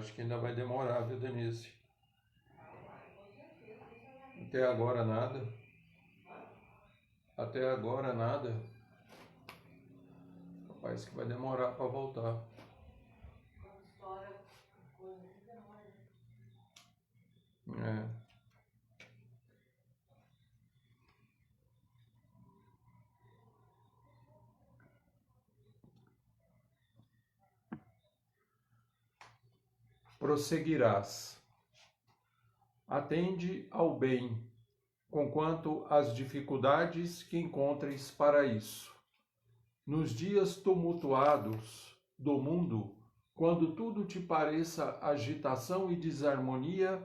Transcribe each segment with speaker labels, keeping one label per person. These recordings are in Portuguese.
Speaker 1: Acho que ainda vai demorar, viu, Denise? Até agora nada. Até agora nada. Parece que vai demorar para voltar. É. Prosseguirás. Atende ao bem, conquanto as dificuldades que encontres para isso. Nos dias tumultuados do mundo, quando tudo te pareça agitação e desarmonia,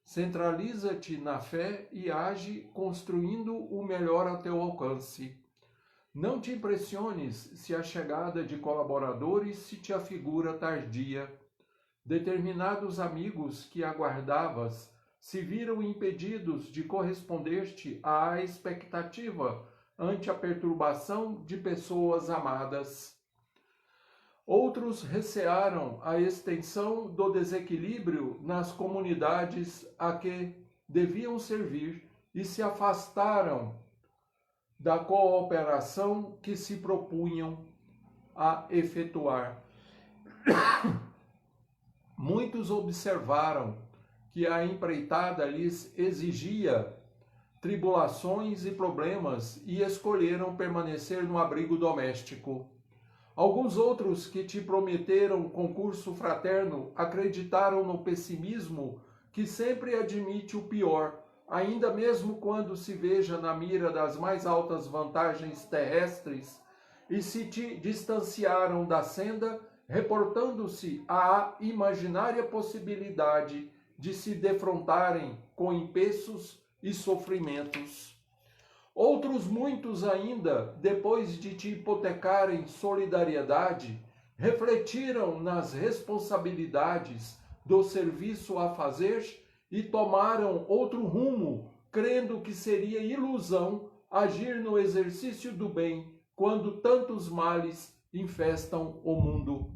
Speaker 1: centraliza-te na fé e age construindo o melhor a teu alcance. Não te impressiones se a chegada de colaboradores se te afigura tardia. Determinados amigos que aguardavas se viram impedidos de corresponder-te à expectativa ante a perturbação de pessoas amadas. Outros recearam a extensão do desequilíbrio nas comunidades a que deviam servir e se afastaram da cooperação que se propunham a efetuar. Muitos observaram que a empreitada lhes exigia tribulações e problemas e escolheram permanecer no abrigo doméstico. Alguns outros que te prometeram concurso fraterno acreditaram no pessimismo que sempre admite o pior, ainda mesmo quando se veja na mira das mais altas vantagens terrestres, e se te distanciaram da senda, reportando-se à imaginária possibilidade de se defrontarem com empeços e sofrimentos. Outros muitos ainda, depois de te hipotecarem solidariedade, refletiram nas responsabilidades do serviço a fazer e tomaram outro rumo, crendo que seria ilusão agir no exercício do bem quando tantos males infestam o mundo.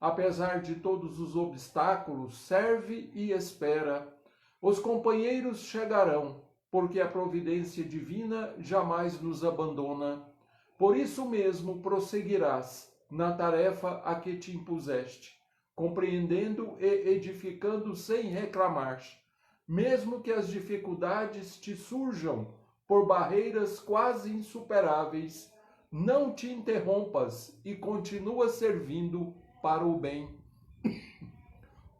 Speaker 1: Apesar de todos os obstáculos, serve e espera. Os companheiros chegarão, porque a providência divina jamais nos abandona. Por isso mesmo prosseguirás na tarefa a que te impuseste, compreendendo e edificando sem reclamar, mesmo que as dificuldades te surjam por barreiras quase insuperáveis. Não te interrompas e continua servindo para o bem.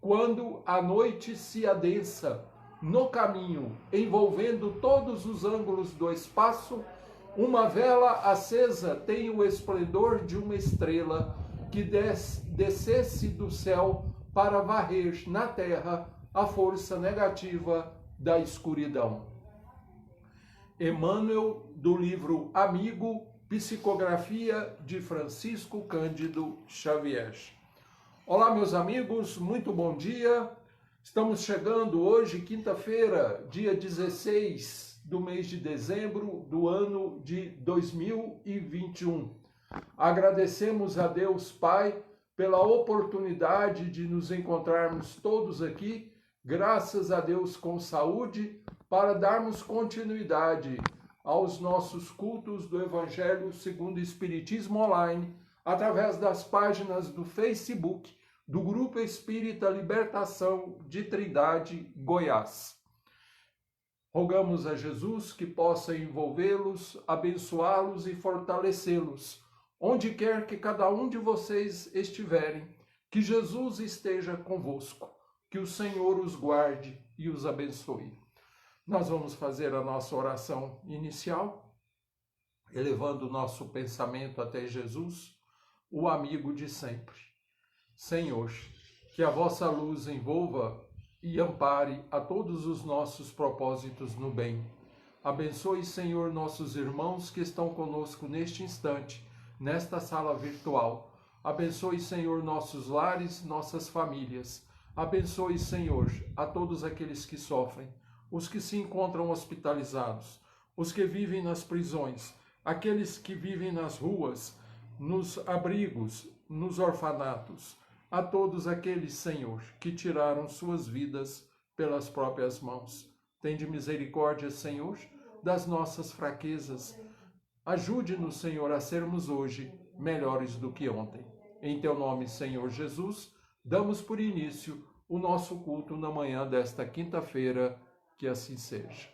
Speaker 1: Quando a noite se adensa no caminho, envolvendo todos os ângulos do espaço, uma vela acesa tem o esplendor de uma estrela que descesse do céu para varrer na terra a força negativa da escuridão. Emmanuel, do livro Amigo, psicografia de Francisco Cândido Xavier. Olá, meus amigos, muito bom dia. Estamos chegando hoje, quinta-feira, dia 16 do mês de dezembro do ano de 2021. Agradecemos a Deus Pai pela oportunidade de nos encontrarmos todos aqui, graças a Deus com saúde, para darmos continuidade aos nossos cultos do Evangelho segundo o Espiritismo Online, através das páginas do Facebook do Grupo Espírita Libertação de Trindade, Goiás. Rogamos a Jesus que possa envolvê-los, abençoá-los e fortalecê-los, onde quer que cada um de vocês estiverem, que Jesus esteja convosco, que o Senhor os guarde e os abençoe. Nós vamos fazer a nossa oração inicial, elevando o nosso pensamento até Jesus, o amigo de sempre. Senhor, que a vossa luz envolva e ampare a todos os nossos propósitos no bem. Abençoe, Senhor, nossos irmãos que estão conosco neste instante, nesta sala virtual. Abençoe, Senhor, nossos lares, nossas famílias. Abençoe, Senhor, a todos aqueles que sofrem, os que se encontram hospitalizados, os que vivem nas prisões, aqueles que vivem nas ruas, nos abrigos, nos orfanatos. a todos aqueles, Senhor, que tiraram suas vidas pelas próprias mãos. Tende misericórdia, Senhor, das nossas fraquezas. Ajude-nos, Senhor, a sermos hoje melhores do que ontem. Em teu nome, Senhor Jesus, damos por início o nosso culto na manhã desta quinta-feira, que assim seja.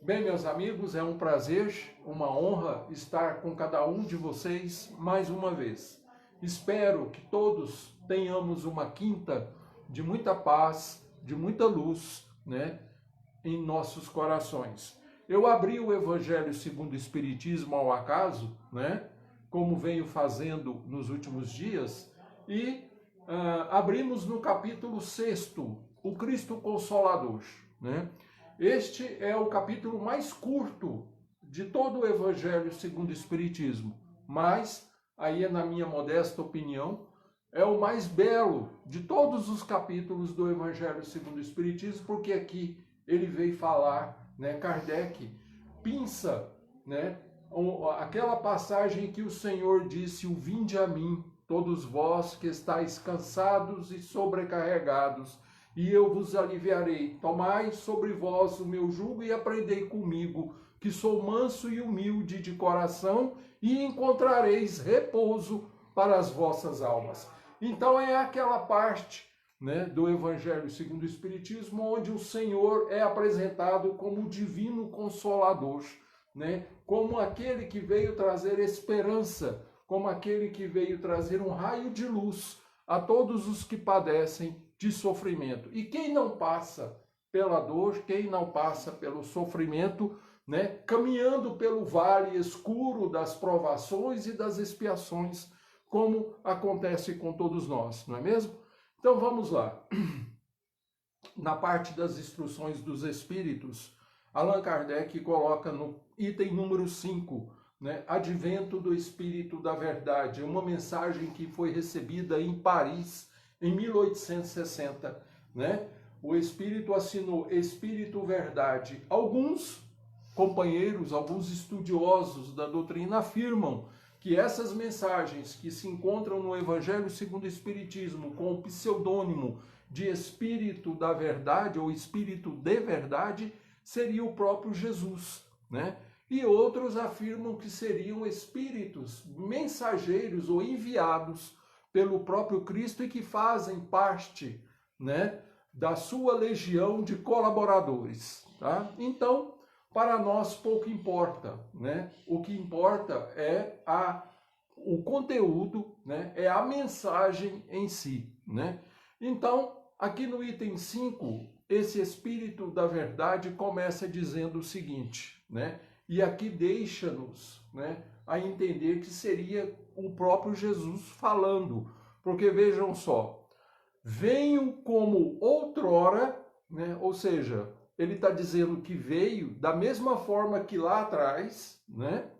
Speaker 1: Bem, meus amigos, é um prazer, uma honra estar com cada um de vocês mais uma vez. Espero que todos tenhamos uma quinta de muita paz, de muita luz, né, em nossos corações. Eu abri o Evangelho segundo o Espiritismo ao acaso, né, como venho fazendo nos últimos dias, e abrimos no capítulo 6º, o Cristo Consolador, né? Este é o capítulo mais curto de todo o Evangelho segundo o Espiritismo, mas, aí é na minha modesta opinião, é o mais belo de todos os capítulos do Evangelho segundo o Espiritismo, porque aqui ele veio falar, né, Kardec pinça, né, aquela passagem que o Senhor disse: "O vinde a mim, todos vós que estáis cansados e sobrecarregados, e eu vos aliviarei. Tomai sobre vós o meu jugo e aprendei comigo, que sou manso e humilde de coração, e encontrareis repouso para as vossas almas." Então é aquela parte, né, do Evangelho segundo o Espiritismo, onde o Senhor é apresentado como o divino consolador, né, como aquele que veio trazer esperança, como aquele que veio trazer um raio de luz a todos os que padecem de sofrimento. E quem não passa pela dor, quem não passa pelo sofrimento, né, caminhando pelo vale escuro das provações e das expiações, como acontece com todos nós, não é mesmo? Então vamos lá. Na parte das instruções dos Espíritos, Allan Kardec coloca no item número 5, né, Advento do Espírito da Verdade, uma mensagem que foi recebida em Paris em 1860, né? O Espírito assinou Espírito Verdade. Alguns companheiros, alguns estudiosos da doutrina afirmam que essas mensagens que se encontram no Evangelho segundo o Espiritismo com o pseudônimo de Espírito da Verdade ou Espírito de Verdade seria o próprio Jesus, né? E outros afirmam que seriam espíritos mensageiros ou enviados pelo próprio Cristo e que fazem parte, né, da sua legião de colaboradores, tá? Então, para nós pouco importa, né? O que importa é o conteúdo, né? É a mensagem em si, né? Então, aqui no item 5, esse Espírito da Verdade começa dizendo o seguinte, né? E aqui deixa-nos, né, a entender que seria o próprio Jesus falando, porque vejam só, venho como outrora, né, ou seja, ele está dizendo que veio da mesma forma que lá atrás, né,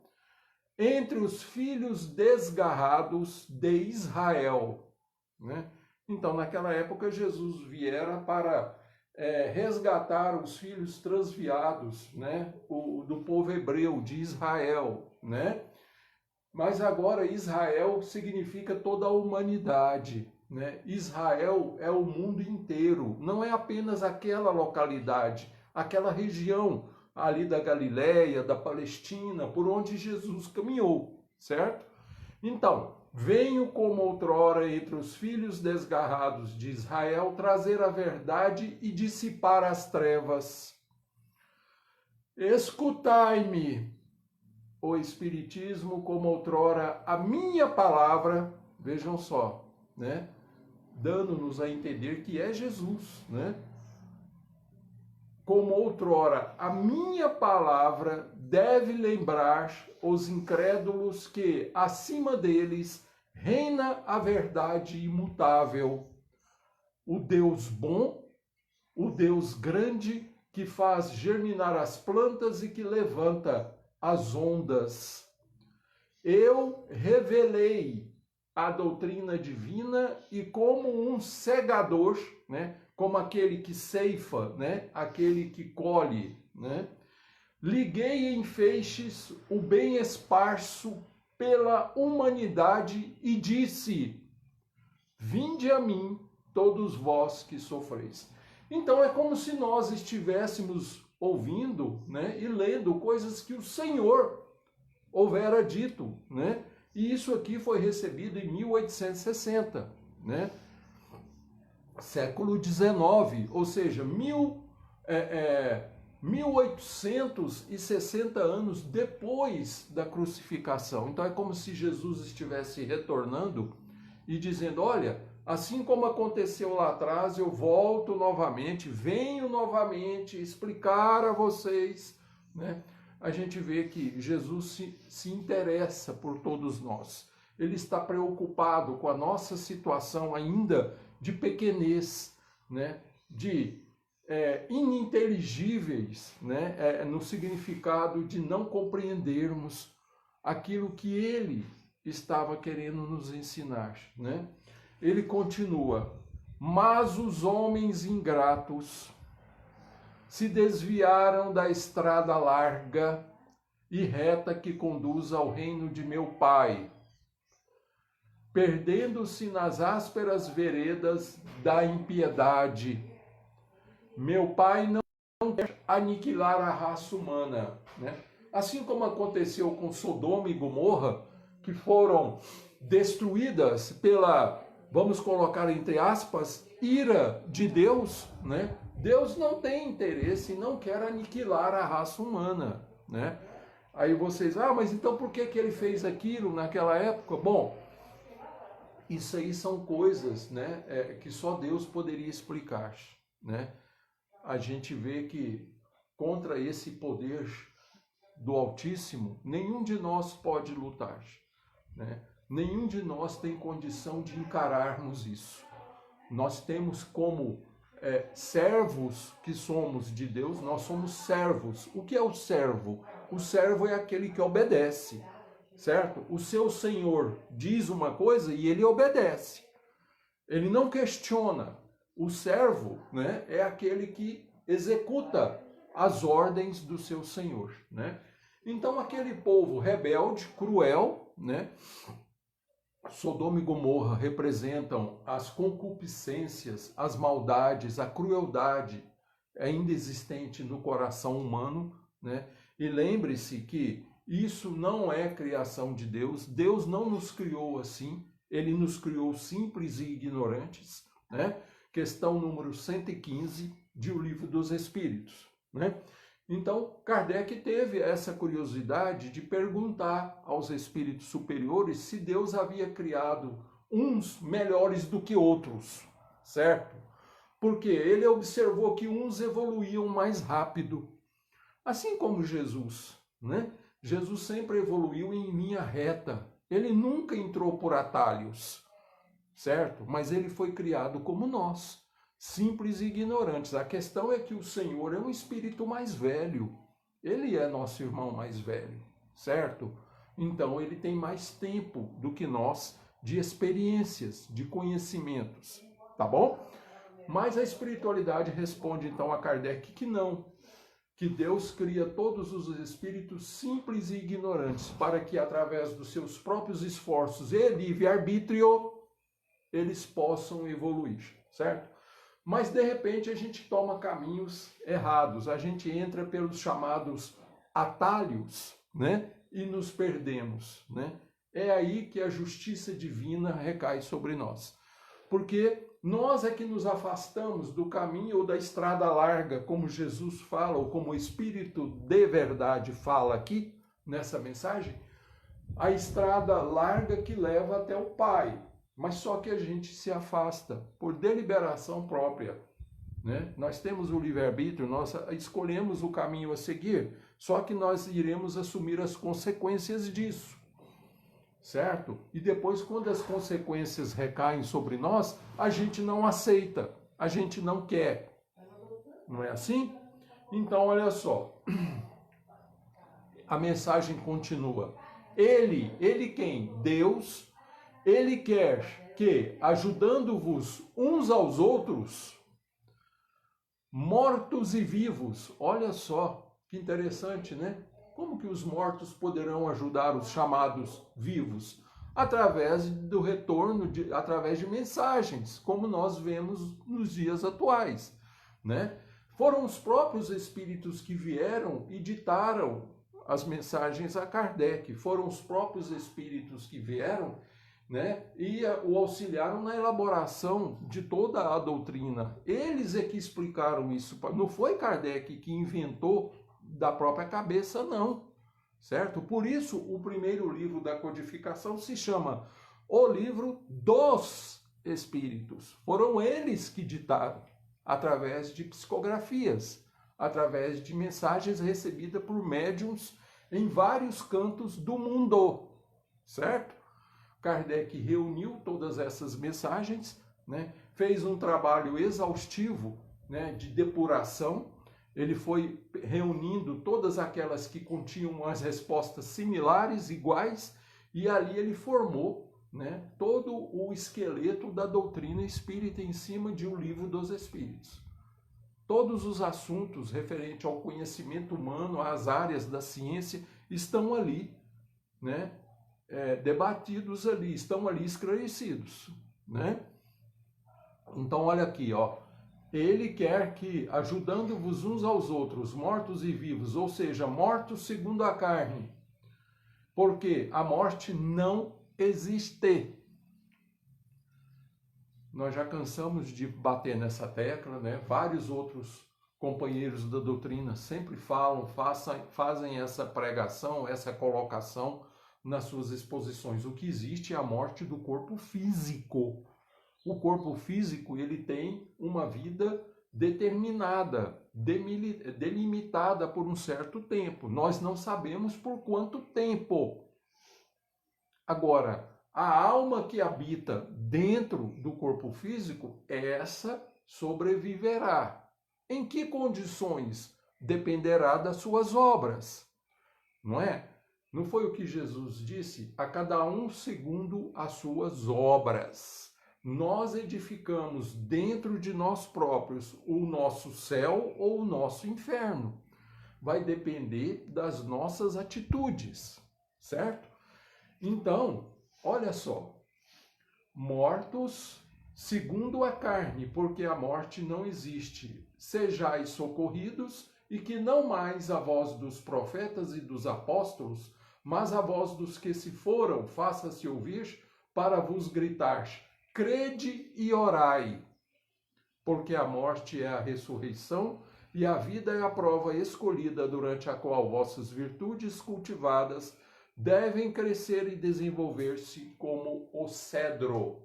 Speaker 1: entre os filhos desgarrados de Israel, né? Então, naquela época, Jesus viera para resgatar os filhos transviados, né, do povo hebreu, de Israel, né? Mas agora Israel significa toda a humanidade, né? Israel é o mundo inteiro, não é apenas aquela localidade, aquela região ali da Galileia, da Palestina, por onde Jesus caminhou, certo? Então, venho como outrora entre os filhos desgarrados de Israel trazer a verdade e dissipar as trevas. Escutai-me, o Espiritismo, como outrora a minha palavra, vejam só, né? Dando-nos a entender que é Jesus, né? Como outrora a minha palavra deve lembrar os incrédulos que, acima deles, reina a verdade imutável, o Deus bom, o Deus grande, que faz germinar as plantas e que levanta as ondas. Eu revelei a doutrina divina e como um segador, né, como aquele que ceifa, né, aquele que colhe, né, liguei em feixes o bem esparso pela humanidade e disse: vinde a mim, todos vós que sofreis. Então é como se nós estivéssemos ouvindo, né, e lendo coisas que o Senhor houvera dito, né? E isso aqui foi recebido em 1860, né? Século XIX, ou seja, 1860 anos depois da crucificação. Então é como se Jesus estivesse retornando e dizendo, olha, assim como aconteceu lá atrás, eu volto novamente, venho novamente explicar a vocês, né? A gente vê que Jesus se interessa por todos nós. Ele está preocupado com a nossa situação ainda de pequenez, né? De ininteligíveis, né? No significado de não compreendermos aquilo que ele estava querendo nos ensinar, né? Ele continua, mas os homens ingratos se desviaram da estrada larga e reta que conduz ao reino de meu Pai, perdendo-se nas ásperas veredas da impiedade. Meu Pai não quer aniquilar a raça humana, né? Assim como aconteceu com Sodoma e Gomorra, que foram destruídas pela, vamos colocar entre aspas, ira de Deus, né? Deus não tem interesse e não quer aniquilar a raça humana, né? Aí vocês, mas então por que ele fez aquilo naquela época? Bom, isso aí são coisas, né, que só Deus poderia explicar, né? A gente vê que contra esse poder do Altíssimo, nenhum de nós pode lutar, né? Nenhum de nós tem condição de encararmos isso. Nós temos como servos que somos de Deus, nós somos servos. O que é o servo? O servo é aquele que obedece, certo? O seu senhor diz uma coisa e ele obedece. Ele não questiona. O servo, né, é aquele que executa as ordens do seu senhor, né? Então aquele povo rebelde, cruel, né? Sodoma e Gomorra representam as concupiscências, as maldades, a crueldade ainda existente no coração humano, né? E lembre-se que isso não é criação de Deus. Deus não nos criou assim. Ele nos criou simples e ignorantes, né? Questão número 115 de O Livro dos Espíritos, né? Então, Kardec teve essa curiosidade de perguntar aos espíritos superiores se Deus havia criado uns melhores do que outros, certo? Porque ele observou que uns evoluíam mais rápido, assim como Jesus, né? Jesus sempre evoluiu em linha reta, ele nunca entrou por atalhos, certo? Mas ele foi criado como nós, simples e ignorantes. A questão é que o Senhor é um espírito mais velho. Ele é nosso irmão mais velho, certo? Então ele tem mais tempo do que nós de experiências, de conhecimentos, tá bom? Mas a espiritualidade responde então a Kardec que não, que Deus cria todos os espíritos simples e ignorantes para que através dos seus próprios esforços e livre-arbítrio eles possam evoluir, certo? Mas, de repente, a gente toma caminhos errados. A gente entra pelos chamados atalhos, né? E nos perdemos, né? É aí que a justiça divina recai sobre nós. Porque nós é que nos afastamos do caminho ou da estrada larga, como Jesus fala, ou como o Espírito de verdade fala aqui, nessa mensagem, a estrada larga que leva até o Pai. Mas só que a gente se afasta por deliberação própria, né? Nós temos o livre-arbítrio, nós escolhemos o caminho a seguir, só que nós iremos assumir as consequências disso, certo? E depois, quando as consequências recaem sobre nós, a gente não aceita, a gente não quer. Não é assim? Então, olha só, a mensagem continua. Ele quem? Deus. Ele quer que, ajudando-vos uns aos outros, mortos e vivos, olha só que interessante, né? Como que os mortos poderão ajudar os chamados vivos? através do retorno, através de mensagens, como nós vemos nos dias atuais, né? Foram os próprios espíritos que vieram e ditaram as mensagens a Kardec, foram os próprios espíritos que vieram, né, e o auxiliaram na elaboração de toda a doutrina. Eles é que explicaram isso, não foi Kardec que inventou da própria cabeça, não, certo? Por isso, o primeiro livro da codificação se chama O Livro dos Espíritos. Foram eles que ditaram, através de psicografias, através de mensagens recebidas por médiuns em vários cantos do mundo, certo? Kardec reuniu todas essas mensagens, né? Fez um trabalho exaustivo, né, de depuração. Ele foi reunindo todas aquelas que continham as respostas similares, iguais, e ali ele formou, né, todo o esqueleto da doutrina espírita em cima de O Livro dos Espíritos. Todos os assuntos referentes ao conhecimento humano, às áreas da ciência, estão ali, né, debatidos ali, estão ali esclarecidos, né? Então, olha aqui, ó. Ele quer que, ajudando-vos uns aos outros, mortos e vivos, ou seja, mortos segundo a carne, porque a morte não existe. Nós já cansamos de bater nessa tecla, né? Vários outros companheiros da doutrina sempre falam, fazem essa pregação, essa colocação nas suas exposições. O que existe é a morte do corpo físico. O corpo físico, ele tem uma vida determinada, delimitada por um certo tempo. Nós não sabemos por quanto tempo. Agora, a alma que habita dentro do corpo físico, essa sobreviverá. Em que condições? Dependerá das suas obras, não é? Não foi o que Jesus disse? A cada um segundo as suas obras. Nós edificamos dentro de nós próprios o nosso céu ou o nosso inferno. Vai depender das nossas atitudes, certo? Então, olha só, mortos segundo a carne, porque a morte não existe. Sejais socorridos, e que não mais a voz dos profetas e dos apóstolos, mas a voz dos que se foram, faça-se ouvir para vos gritar: crede e orai, porque a morte é a ressurreição e a vida é a prova escolhida durante a qual vossas virtudes cultivadas devem crescer e desenvolver-se como o cedro.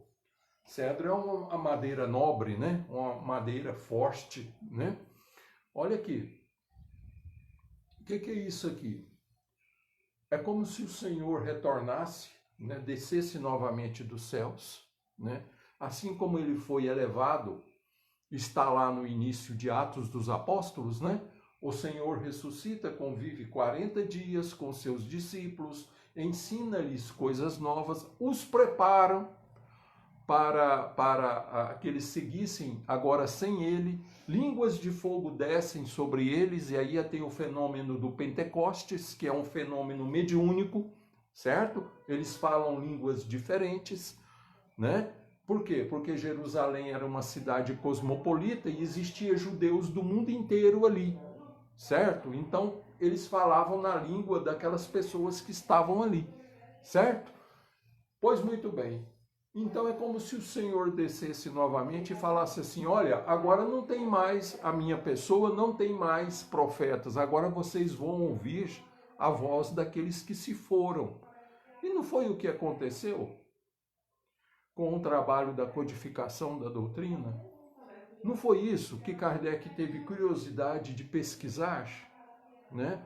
Speaker 1: Cedro é uma madeira nobre, né? Uma madeira forte, né? Olha aqui. O que é isso aqui? É como se o Senhor retornasse, né? Descesse novamente dos céus, né? Assim como ele foi elevado, está lá no início de Atos dos Apóstolos, né? O Senhor ressuscita, convive 40 dias com seus discípulos, ensina-lhes coisas novas, os preparam para que eles seguissem agora sem ele. Línguas de fogo descem sobre eles, e aí tem o fenômeno do Pentecostes, que é um fenômeno mediúnico, certo? Eles falam línguas diferentes, né? Por quê? Porque Jerusalém era uma cidade cosmopolita e existia judeus do mundo inteiro ali, certo? Então, eles falavam na língua daquelas pessoas que estavam ali, certo? Pois muito bem. Então, é como se o Senhor descesse novamente e falasse assim: olha, agora não tem mais a minha pessoa, não tem mais profetas, agora vocês vão ouvir a voz daqueles que se foram. E não foi o que aconteceu com o trabalho da codificação da doutrina? Não foi isso que Kardec teve curiosidade de pesquisar, né?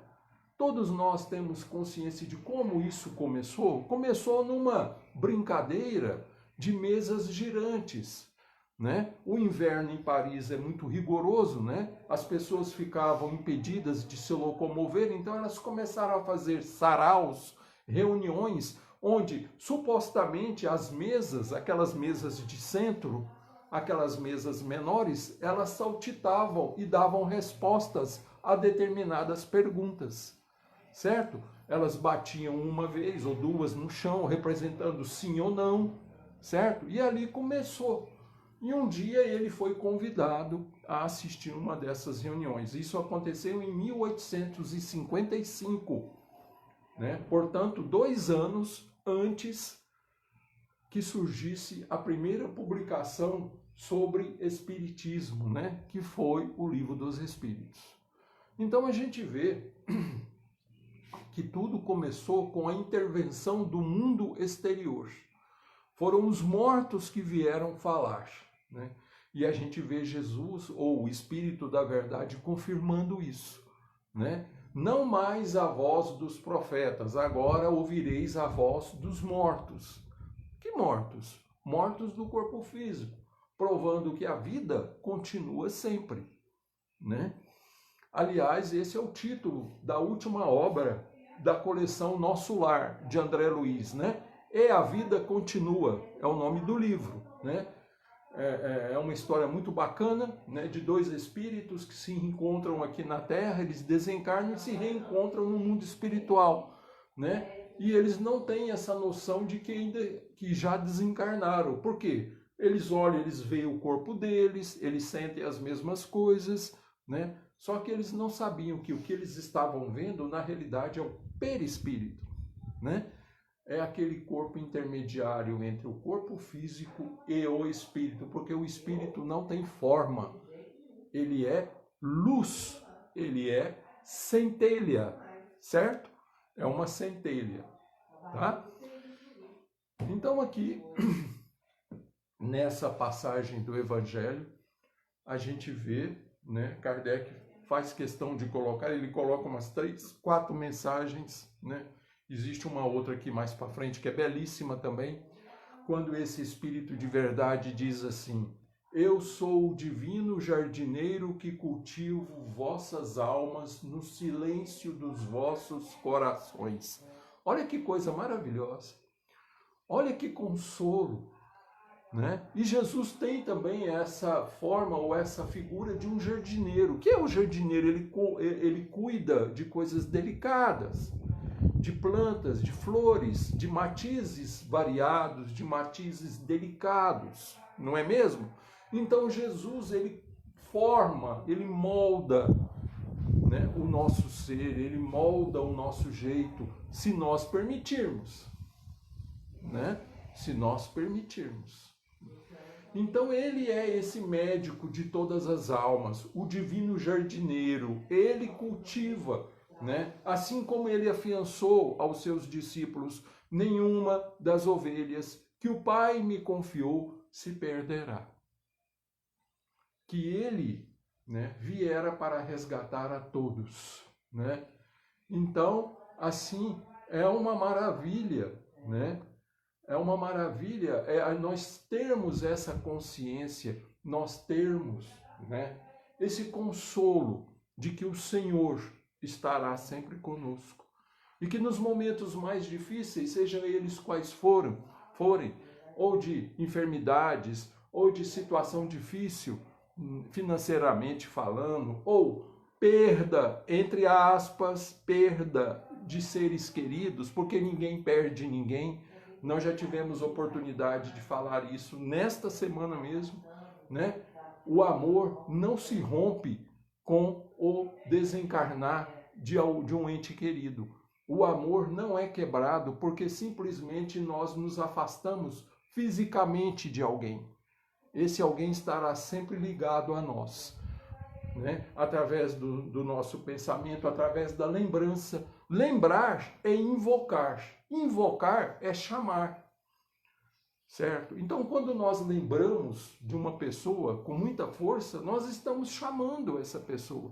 Speaker 1: Todos nós temos consciência de como isso começou. Começou numa brincadeira de mesas girantes, né? O inverno em Paris é muito rigoroso, né? As pessoas ficavam impedidas de se locomover, então elas começaram a fazer saraus, reuniões, onde supostamente as mesas, aquelas mesas de centro, aquelas mesas menores, elas saltitavam e davam respostas a determinadas perguntas, certo? elas batiam uma vez ou duas no chão, representando sim ou não, certo? E ali começou. E um dia ele foi convidado a assistir uma dessas reuniões. Isso aconteceu em 1855, né? Portanto, 2 anos antes que surgisse a primeira publicação sobre espiritismo, né? Que foi o Livro dos Espíritos. Então a gente vê que tudo começou com a intervenção do mundo exterior. Foram os mortos que vieram falar, né? E a gente vê Jesus, ou o Espírito da Verdade, confirmando isso, né? Não mais a voz dos profetas, agora ouvireis a voz dos mortos. Que mortos? Mortos do corpo físico, provando que a vida continua sempre, né? Aliás, esse é o título da última obra da coleção Nosso Lar, de André Luiz, né? E a vida continua, é o nome do livro, né? É uma história muito bacana, né? De 2 espíritos que se encontram aqui na Terra, eles desencarnam e se reencontram no mundo espiritual, né? E eles não têm essa noção de que já desencarnaram. Por quê? Eles olham, eles veem o corpo deles, eles sentem as mesmas coisas, né? Só que eles não sabiam que o que eles estavam vendo, na realidade, é o perispírito, né? É aquele corpo intermediário entre o corpo físico e o espírito, porque o espírito não tem forma. Ele é luz, ele é centelha, certo? É uma centelha, tá? Então aqui, nessa passagem do Evangelho, a gente vê, né, Kardec faz questão de colocar, ele coloca umas 3, 4 mensagens, né? Existe uma outra aqui mais para frente que é belíssima também, quando esse Espírito de Verdade diz assim: eu sou o divino jardineiro que cultivo vossas almas no silêncio dos vossos corações. Olha que coisa maravilhosa, olha que consolo, né? E Jesus tem também essa forma ou essa figura de um jardineiro. O que é o jardineiro? Ele cuida de coisas delicadas, de plantas, de flores, de matizes variados, de matizes delicados, não é mesmo? Então Jesus, ele forma, ele molda, né, o nosso ser, ele molda o nosso jeito, se nós permitirmos, né? Se nós permitirmos. Então ele é esse médico de todas as almas, o divino jardineiro, ele cultiva, né? Assim como ele afiançou aos seus discípulos: nenhuma das ovelhas que o Pai me confiou se perderá. Que ele, né, viera para resgatar a todos, né? Então, assim, é uma maravilha, né? É uma maravilha nós termos essa consciência, nós termos, né, esse consolo de que o Senhor estará sempre conosco. E que nos momentos mais difíceis, sejam eles quais forem, ou de enfermidades, ou de situação difícil, financeiramente falando, ou perda, entre aspas, perda de seres queridos, porque ninguém perde ninguém. Nós já tivemos oportunidade de falar isso nesta semana mesmo, né? O amor não se rompe com o desencarnar de um ente querido. O amor não é quebrado porque simplesmente nós nos afastamos fisicamente de alguém. Esse alguém estará sempre ligado a nós, né? Através do nosso pensamento, através da lembrança. Lembrar é invocar. Invocar é chamar, certo? Então, quando nós lembramos de uma pessoa com muita força, nós estamos chamando essa pessoa.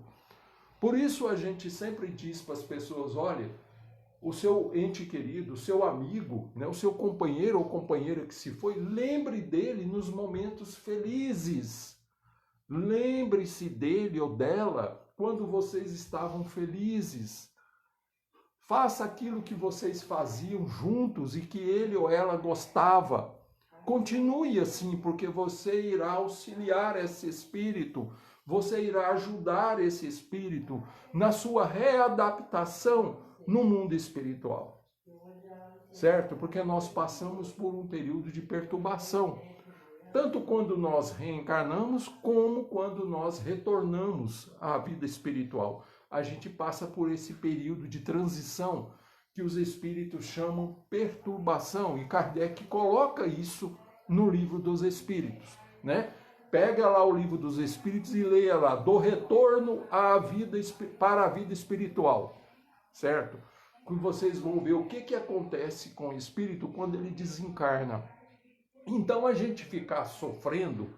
Speaker 1: Por isso a gente sempre diz para as pessoas: olha, o seu ente querido, o seu amigo, né, o seu companheiro ou companheira que se foi, lembre dele nos momentos felizes. Lembre-se dele ou dela quando vocês estavam felizes. Faça aquilo que vocês faziam juntos e que ele ou ela gostava. Continue assim, porque você irá auxiliar esse espírito, você irá ajudar esse espírito na sua readaptação no mundo espiritual. Certo? Porque nós passamos por um período de perturbação. Tanto quando nós reencarnamos, como quando nós retornamos à vida espiritual. A gente passa por esse período de transição que os espíritos chamam perturbação. E Kardec coloca isso no Livro dos Espíritos, né? Pega lá o Livro dos Espíritos e leia lá, do retorno à vida, para a vida espiritual, certo? Que vocês vão ver o que acontece com o espírito quando ele desencarna. Então, a gente ficar sofrendo,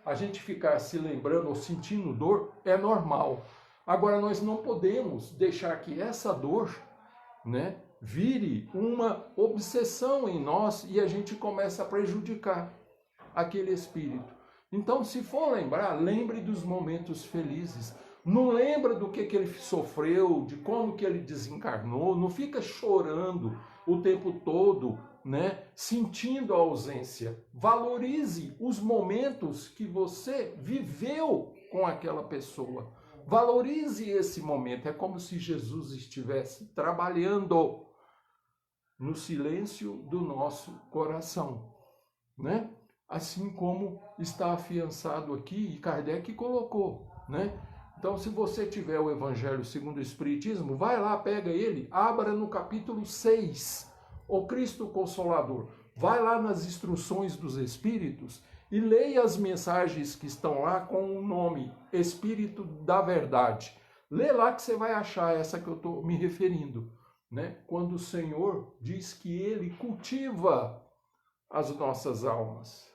Speaker 1: a gente ficar se lembrando ou sentindo dor, é normal. Agora, nós não podemos deixar que essa dor, né, vire uma obsessão em nós e a gente começa a prejudicar aquele espírito. Então, se for lembrar, lembre dos momentos felizes. Não lembra do que ele sofreu, de como que ele desencarnou, não fica chorando o tempo todo, né, sentindo a ausência. Valorize os momentos que você viveu com aquela pessoa. Valorize esse momento. É como se Jesus estivesse trabalhando no silêncio do nosso coração, né? Assim como está afiançado aqui e Kardec colocou, né? Então, se você tiver o Evangelho segundo o Espiritismo, vai lá, pega ele, abra no capítulo 6, o Cristo Consolador. Vai lá nas instruções dos Espíritos e leia as mensagens que estão lá com o nome Espírito da Verdade. Lê lá que você vai achar essa que eu estou me referindo, né? Quando o Senhor diz que Ele cultiva as nossas almas.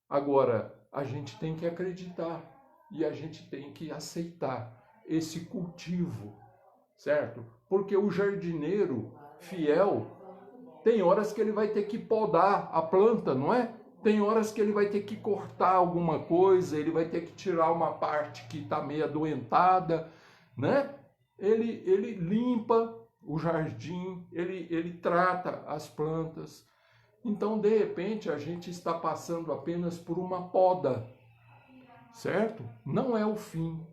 Speaker 1: Agora, a gente tem que acreditar e a gente tem que aceitar esse cultivo, certo? Porque o jardineiro fiel, tem horas que ele vai ter que podar a planta, não é? Tem horas que ele vai ter que cortar alguma coisa, ele vai ter que tirar uma parte que está meio adoentada, né? Ele limpa o jardim, ele trata as plantas. Então, de repente, a gente está passando apenas por uma poda, certo? Não é o fim,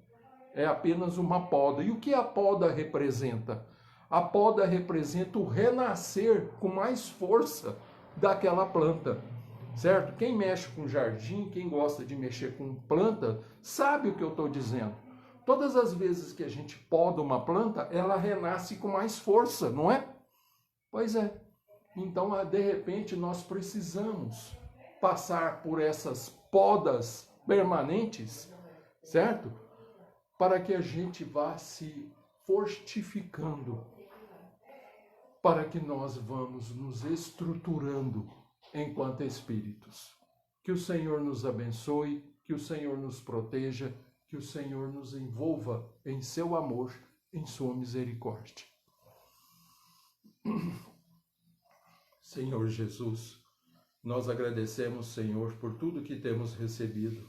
Speaker 1: é apenas uma poda. E o que a poda representa? A poda representa o renascer com mais força daquela planta, certo? Quem mexe com jardim, quem gosta de mexer com planta, sabe o que eu estou dizendo. Todas as vezes que a gente poda uma planta, ela renasce com mais força, não é? Pois é. Então, de repente, nós precisamos passar por essas podas permanentes, certo? Para que a gente vá se fortificando, para que nós vamos nos estruturando enquanto espíritos. Que o Senhor nos abençoe, que o Senhor nos proteja, que o Senhor nos envolva em seu amor, em sua misericórdia. Senhor Jesus, nós agradecemos, Senhor, por tudo que temos recebido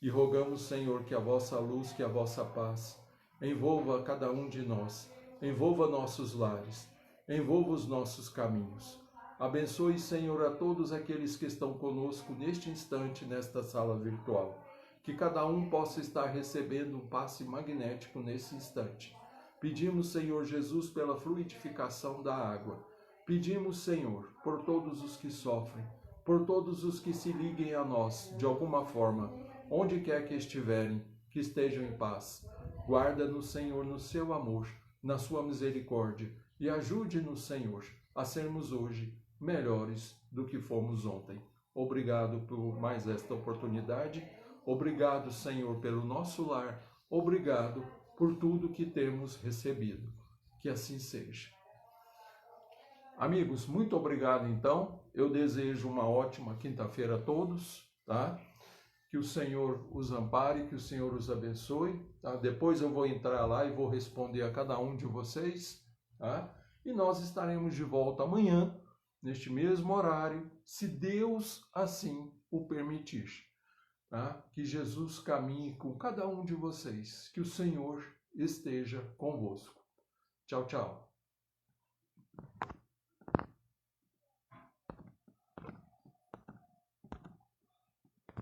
Speaker 1: e rogamos, Senhor, que a vossa luz, que a vossa paz envolva cada um de nós, envolva nossos lares, envolva os nossos caminhos. Abençoe, Senhor, a todos aqueles que estão conosco neste instante, nesta sala virtual. Que cada um possa estar recebendo um passe magnético nesse instante. Pedimos, Senhor Jesus, pela fluidificação da água. Pedimos, Senhor, por todos os que sofrem, por todos os que se liguem a nós, de alguma forma, onde quer que estiverem, que estejam em paz. Guarda-nos, Senhor, no seu amor, na sua misericórdia, e ajude-nos, Senhor, a sermos hoje melhores do que fomos ontem. Obrigado por mais esta oportunidade. Obrigado, Senhor, pelo nosso lar. Obrigado por tudo que temos recebido. Que assim seja. Amigos, muito obrigado, então. Eu desejo uma ótima quinta-feira a todos, tá? Que o Senhor os ampare, que o Senhor os abençoe, tá? Depois eu vou entrar lá e vou responder a cada um de vocês, tá? E nós estaremos de volta amanhã, neste mesmo horário, se Deus assim o permitir, tá? Que Jesus caminhe com cada um de vocês, que o Senhor esteja convosco. Tchau, tchau.